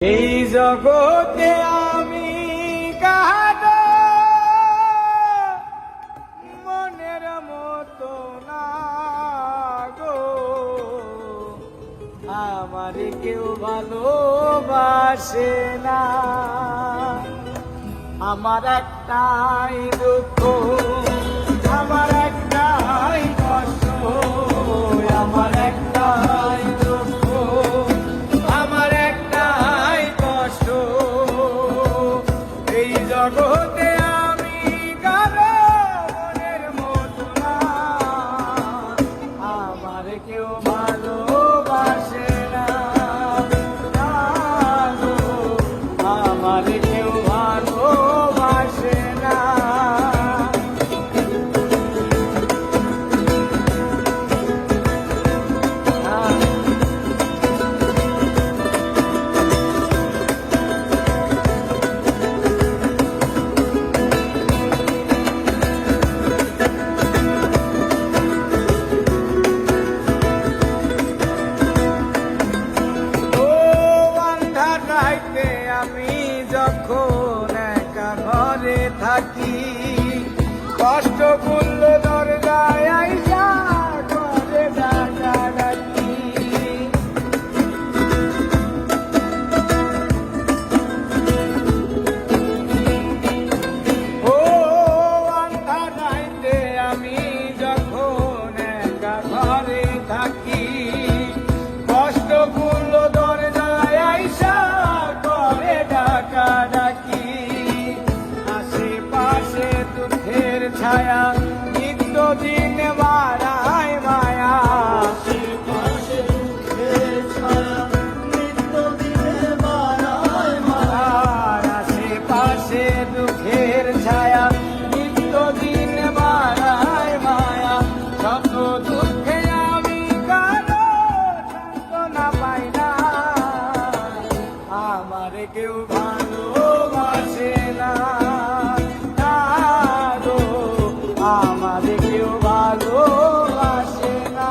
এই জগতে আমি কাহারো মনের মতো না গো, আমার কেউ ভালোবাসে না। আমার একটাই দুঃখ, আমার একটাই কষ্ট, আমার একটাই দুঃখ, আমার একটাই কষ্ট। এই জগতে আমি কারো মনের মতো না, আমার কেউ ভালোবাসে না, আমার কেউ ভালোবাসে না। আমি যখন একা ঘরে থাকি, কষ্ট করল দরজায় আইসা ঘরে ডাকাডাকি। ও আন্ধার রাইতে আমি যখন একা ঘরে থাকি, কষ্ট করল দরজায় আইসা ডাকাডাকি। আশেপাশে দুঃখের ছায়া, নিত্য দিন বাড়ায় মায়া। আশেপাশে দুঃখের ছায়া, নিত্য দিন বাড়ায় মায়া। আশেপাশে দুঃখের ছায়া, নিত্য দিন বাড়ায় মায়া। শত দুঃখে আমি কারো সান্ত্বনা পাই না, আমার কেউ ভালোবাসে না, আমার কেউ ভালোবাসে না।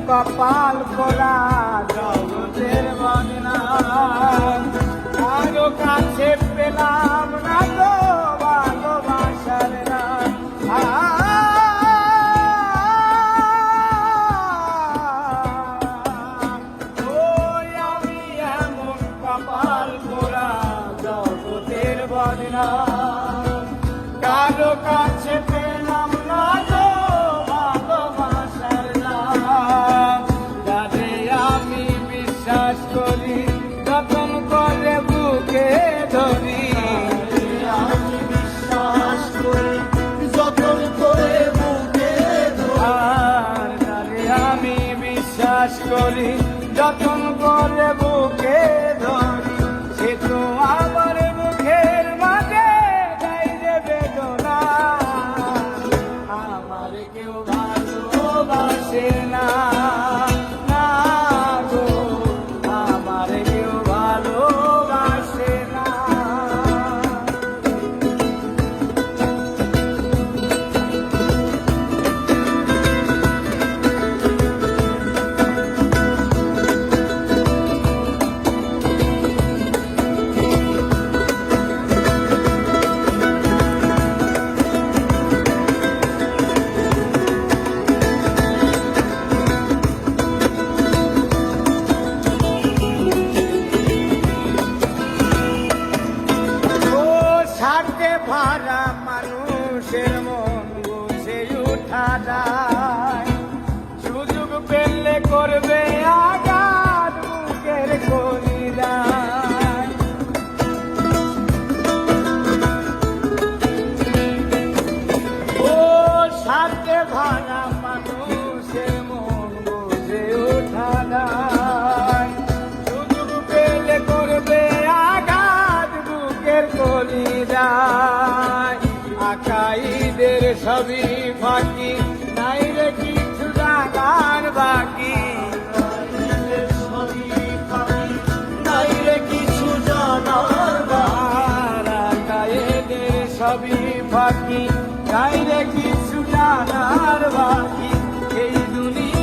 কপাল পোড়া জগতের বদনাম, কারো কাছে পেলাম না তো ভালোবাসার নাম। ওই আমি এমন কপাল পোড়া জগতের বদনাম, কারো কাছে পেলাম না তো করি, যতন করে বুকে ধরি। আমি বিশ্বাস করি, যতন করে বুকে ধরি। আমি বিশ্বাস করি, যতন করে বুকে ধরি। সে তো আমার মুখের মাঝে গাই রে বেদনা, আমার কেউ ভালোবাসে না। ভাড়া মানুষের মন বুঝে উঠা যায়, সুযোগ পেলে করবে আঘাত বুকের কলিজায়। ও সাথে ভাড়া মানুষের মন বুঝে উঠা যায়, সুযোগ পেলে করবে আঘাত বুকের কলিজায়। সবই ফাঁকি, নাই রে কিছু জানার বাকি। নাই রে কিছু জানার এদের সবই ফাঁকি, নাই রে কিছু জানার বাকি। এই দুনিয়া